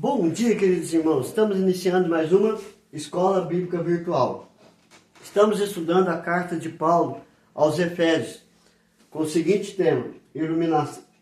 Bom dia, queridos irmãos. Estamos iniciando mais uma Escola Bíblica Virtual. Estamos estudando a carta de Paulo aos Efésios, com o seguinte tema: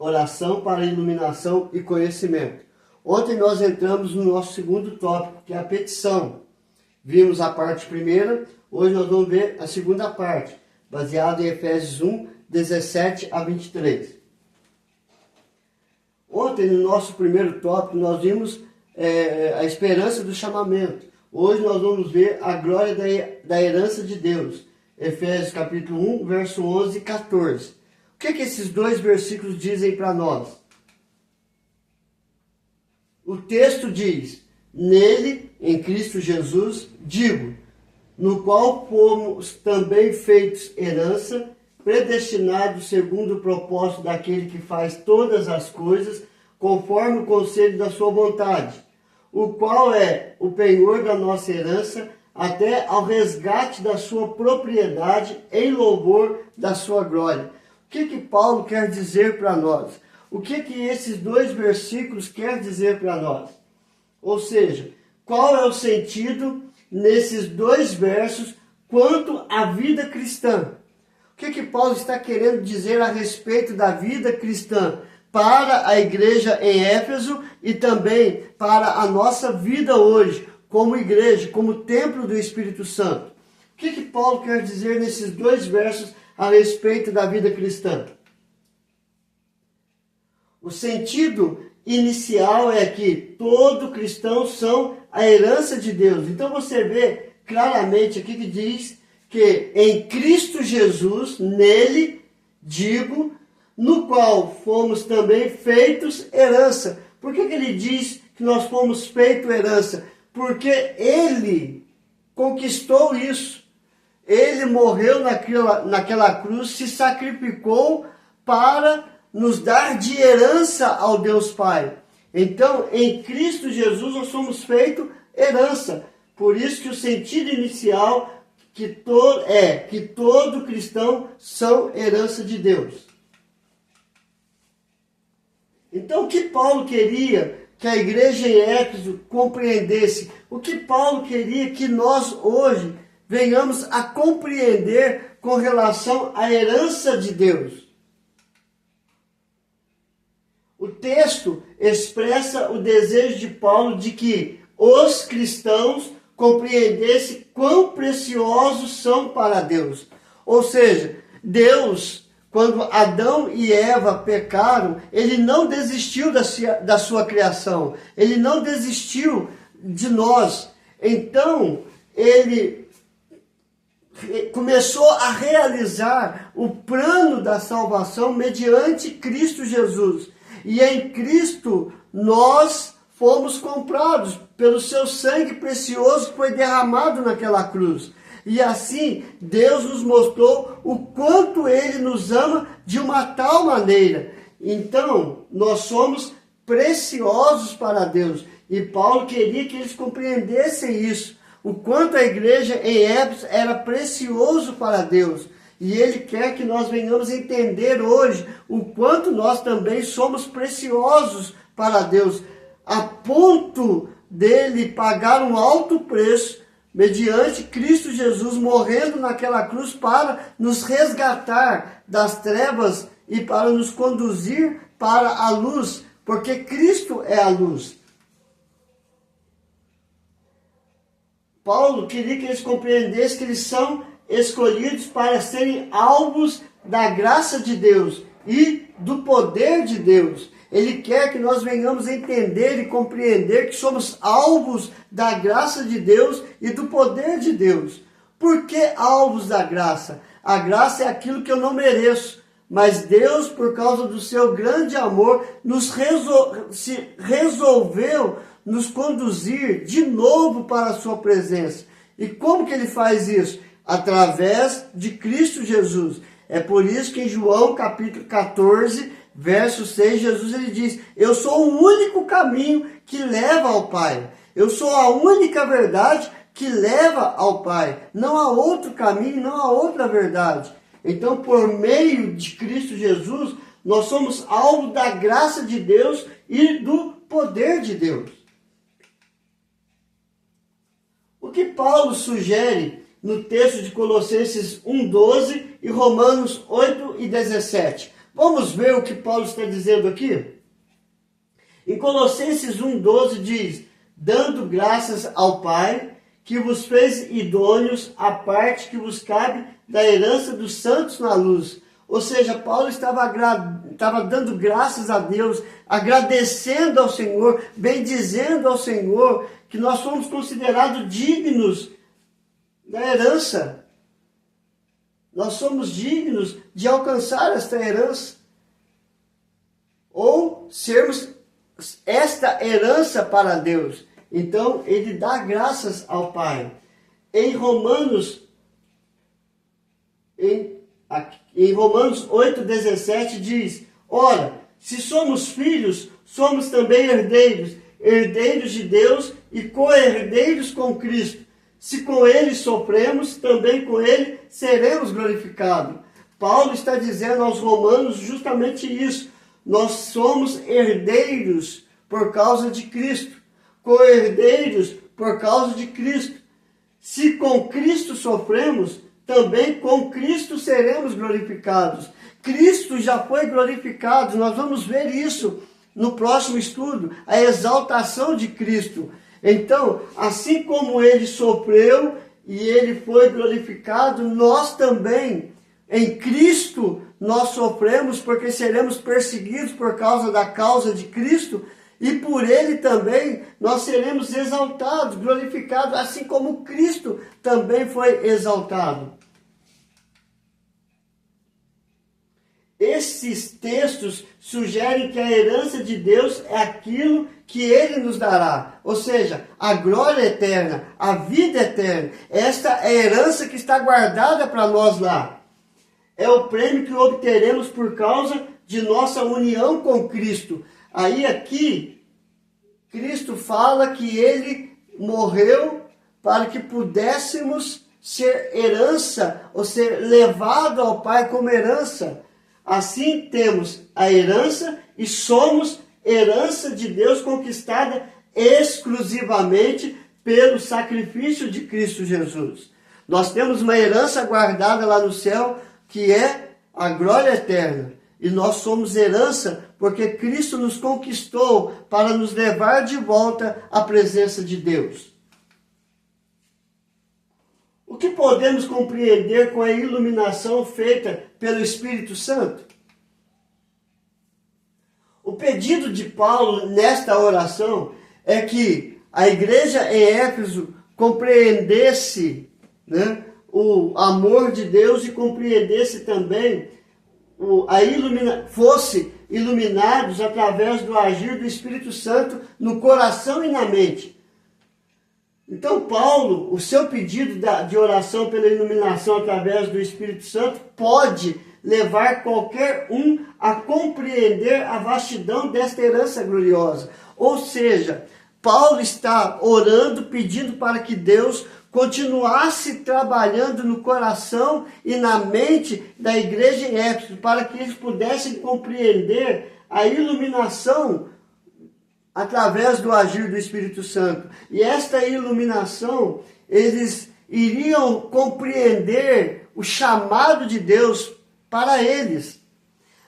oração para iluminação e conhecimento. Ontem nós entramos no nosso segundo tópico, que é a petição. Vimos a parte primeira, hoje nós vamos ver a segunda parte, baseada em Efésios 1, 17 a 23. Ontem, no nosso primeiro tópico, nós vimos a esperança do chamamento. Hoje nós vamos ver a glória da herança de Deus. Efésios capítulo 1, verso 11 e 14. O que esses dois versículos dizem para nós? O texto diz: nele, em Cristo Jesus, digo, no qual fomos também feitos herança, predestinados segundo o propósito daquele que faz todas as coisas, conforme o conselho da sua vontade, o qual é o penhor da nossa herança, até ao resgate da sua propriedade, em louvor da sua glória. O que Paulo quer dizer para nós? O que esses dois versículos quer dizer para nós? Ou seja, qual é o sentido nesses dois versos quanto à vida cristã? O que Paulo está querendo dizer a respeito da vida cristã para a igreja em Éfeso e também para a nossa vida hoje, como igreja, como templo do Espírito Santo? O que Paulo quer dizer nesses dois versos a respeito da vida cristã? O sentido inicial é que todo cristão são a herança de Deus. Então você vê claramente aqui que diz que em Cristo Jesus, nele, digo, no qual fomos também feitos herança. Por que ele diz que nós fomos feitos herança? Porque ele conquistou isso. Ele morreu naquela cruz, se sacrificou para nos dar de herança ao Deus Pai. Então, em Cristo Jesus, nós somos feitos herança. Por isso que o sentido inicial que todo cristão são herança de Deus. Então, o que Paulo queria que a igreja em Éfeso compreendesse? O que Paulo queria que nós hoje venhamos a compreender com relação à herança de Deus? O texto expressa o desejo de Paulo de que os cristãos compreendessem quão preciosos são para Deus. Ou seja, Deus, quando Adão e Eva pecaram, ele não desistiu da sua criação. Ele não desistiu de nós. Então, ele começou a realizar o plano da salvação mediante Cristo Jesus. E em Cristo nós fomos comprados pelo seu sangue precioso que foi derramado naquela cruz. E assim Deus nos mostrou o quanto Ele nos ama de uma tal maneira. Então nós somos preciosos para Deus. E Paulo queria que eles compreendessem isso. O quanto a igreja em Éfeso era precioso para Deus. E Ele quer que nós venhamos entender hoje o quanto nós também somos preciosos para Deus, a ponto dele pagar um alto preço, mediante Cristo Jesus morrendo naquela cruz para nos resgatar das trevas e para nos conduzir para a luz, porque Cristo é a luz. Paulo queria que eles compreendessem que eles são escolhidos para serem alvos da graça de Deus e do poder de Deus. Ele quer que nós venhamos entender e compreender que somos alvos da graça de Deus e do poder de Deus. Por que alvos da graça? A graça é aquilo que eu não mereço, mas Deus, por causa do seu grande amor, resolveu nos conduzir de novo para a sua presença. E como que ele faz isso? Através de Cristo Jesus. É por isso que em João capítulo 14, verso 6, Jesus ele diz: eu sou o único caminho que leva ao Pai. Eu sou a única verdade que leva ao Pai. Não há outro caminho, não há outra verdade. Então, por meio de Cristo Jesus, nós somos alvo da graça de Deus e do poder de Deus. que Paulo sugere no texto de Colossenses 1:12 e Romanos 8:17? Vamos ver o que Paulo está dizendo aqui? Em Colossenses 1:12 diz: dando graças ao Pai, que vos fez idôneos à parte que vos cabe da herança dos santos na luz. Ou seja, Paulo estava dando graças a Deus, agradecendo ao Senhor, bendizendo ao Senhor, que nós somos considerados dignos da herança. Nós somos dignos de alcançar esta herança. Ou sermos esta herança para Deus. Então, ele dá graças ao Pai. Em Romanos 8:17 diz: ora, se somos filhos, somos também herdeiros, herdeiros de Deus e co-herdeiros com Cristo. Se com ele sofremos, também com ele seremos glorificados. Paulo está dizendo aos romanos justamente isso. Nós somos herdeiros por causa de Cristo, co-herdeiros por causa de Cristo. Se com Cristo sofremos, também com Cristo seremos glorificados. Cristo já foi glorificado, nós vamos ver isso no próximo estudo, a exaltação de Cristo. Então, assim como ele sofreu e ele foi glorificado, nós também, em Cristo, nós sofremos porque seremos perseguidos por causa da causa de Cristo, e por ele também nós seremos exaltados, glorificados, assim como Cristo também foi exaltado. Esses textos sugerem que a herança de Deus é aquilo que ele nos dará, ou seja, a glória eterna, a vida eterna. Esta é a herança que está guardada para nós lá. É o prêmio que obteremos por causa de nossa união com Cristo. Aí aqui, Cristo fala que ele morreu para que pudéssemos ser herança, ou ser levado ao Pai como herança. Assim temos a herança e somos herança de Deus conquistada exclusivamente pelo sacrifício de Cristo Jesus. Nós temos uma herança guardada lá no céu que é a glória eterna. E nós somos herança porque Cristo nos conquistou para nos levar de volta à presença de Deus. O que podemos compreender com a iluminação feita pelo Espírito Santo? O pedido de Paulo nesta oração é que a igreja em Éfeso compreendesse, o amor de Deus e compreendesse também, fosse iluminados através do agir do Espírito Santo no coração e na mente. Então Paulo, o seu pedido de oração pela iluminação através do Espírito Santo pode levar qualquer um a compreender a vastidão desta herança gloriosa. Ou seja, Paulo está orando, pedindo para que Deus continuasse trabalhando no coração e na mente da igreja em Éfeso, para que eles pudessem compreender a iluminação através do agir do Espírito Santo. E esta iluminação, eles iriam compreender o chamado de Deus para eles.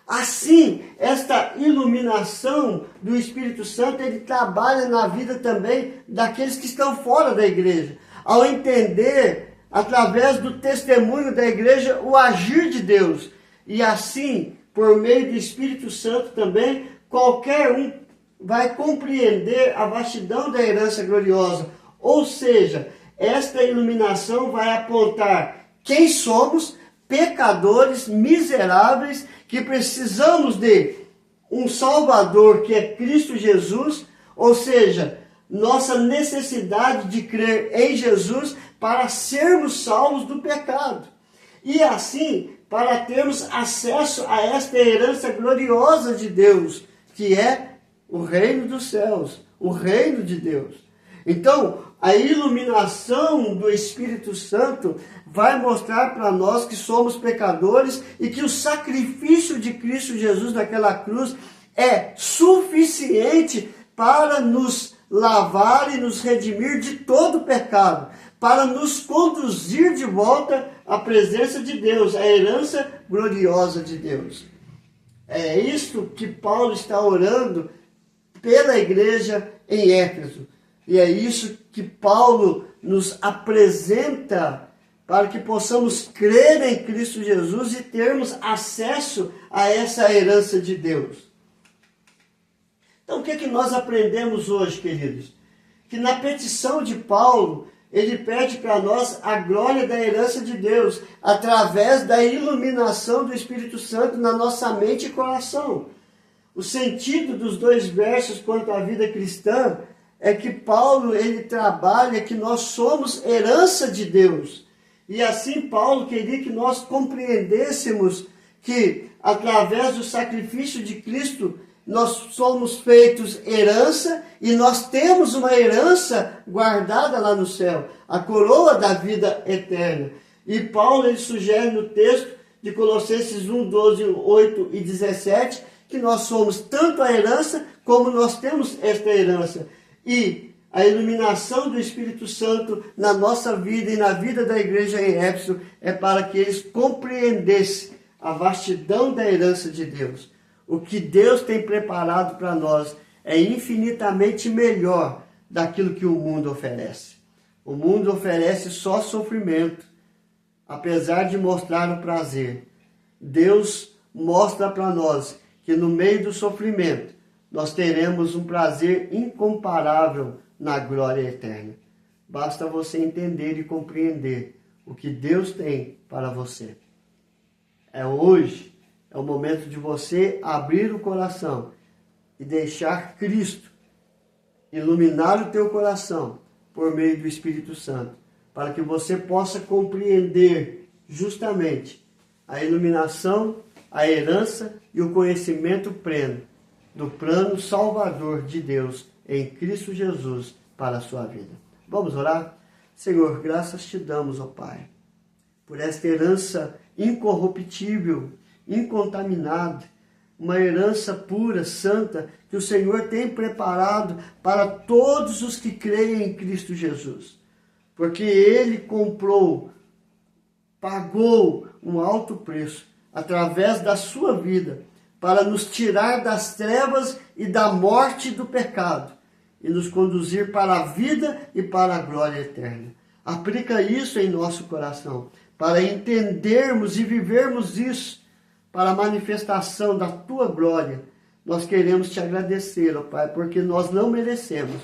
Assim, esta iluminação do Espírito Santo, ele trabalha na vida também daqueles que estão fora da igreja. Ao entender, através do testemunho da igreja, o agir de Deus. E assim, por meio do Espírito Santo também, qualquer um vai compreender a vastidão da herança gloriosa. Ou seja, esta iluminação vai apontar quem somos, pecadores miseráveis, que precisamos de um Salvador que é Cristo Jesus, ou seja, nossa necessidade de crer em Jesus para sermos salvos do pecado. E assim, para termos acesso a esta herança gloriosa de Deus, que é o reino dos céus, o reino de Deus. Então, a iluminação do Espírito Santo vai mostrar para nós que somos pecadores e que o sacrifício de Cristo Jesus naquela cruz é suficiente para nos lavar e nos redimir de todo pecado, para nos conduzir de volta à presença de Deus, à herança gloriosa de Deus. É isto que Paulo está orando pela igreja em Éfeso. E é isso que Paulo nos apresenta para que possamos crer em Cristo Jesus e termos acesso a essa herança de Deus. Então, o que é que nós aprendemos hoje, queridos? Que na petição de Paulo, ele pede para nós a glória da herança de Deus, através da iluminação do Espírito Santo na nossa mente e coração. O sentido dos dois versos quanto à vida cristã é que Paulo, ele trabalha que nós somos herança de Deus. E assim Paulo queria que nós compreendêssemos que, através do sacrifício de Cristo, nós somos feitos herança e nós temos uma herança guardada lá no céu, a coroa da vida eterna. E Paulo, ele sugere no texto de Colossenses 1, 12, 8 e 17, que nós somos tanto a herança como nós temos esta herança. E a iluminação do Espírito Santo na nossa vida e na vida da igreja em Éfeso é para que eles compreendessem a vastidão da herança de Deus. O que Deus tem preparado para nós é infinitamente melhor daquilo que o mundo oferece. O mundo oferece só sofrimento, apesar de mostrar o prazer. Deus mostra para nós que no meio do sofrimento nós teremos um prazer incomparável na glória eterna. Basta você entender e compreender o que Deus tem para você. É hoje, é o momento de você abrir o coração e deixar Cristo iluminar o teu coração por meio do Espírito Santo, para que você possa compreender justamente a iluminação, a herança e o conhecimento pleno do plano salvador de Deus em Cristo Jesus para a sua vida. Vamos orar? Senhor, graças te damos, ó Pai, por esta herança incorruptível, incontaminada, uma herança pura, santa, que o Senhor tem preparado para todos os que creem em Cristo Jesus. Porque Ele comprou, pagou um alto preço, através da sua vida, para nos tirar das trevas e da morte do pecado, e nos conduzir para a vida e para a glória eterna. Aplica isso em nosso coração, para entendermos e vivermos isso, para a manifestação da tua glória. Nós queremos te agradecer, ó Pai, porque nós não merecemos,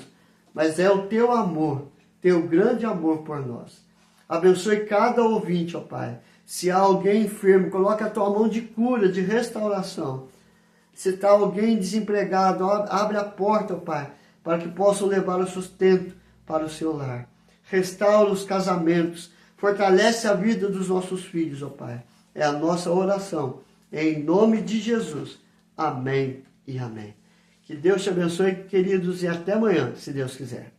mas é o teu amor, teu grande amor por nós. Abençoe cada ouvinte, ó Pai. Se há alguém enfermo, coloque a tua mão de cura, de restauração. Se está alguém desempregado, abre a porta, ó Pai, para que possam levar o sustento para o seu lar. Restaura os casamentos, fortalece a vida dos nossos filhos, ó Pai. É a nossa oração. Em nome de Jesus. Amém e amém. Que Deus te abençoe, queridos, e até amanhã, se Deus quiser.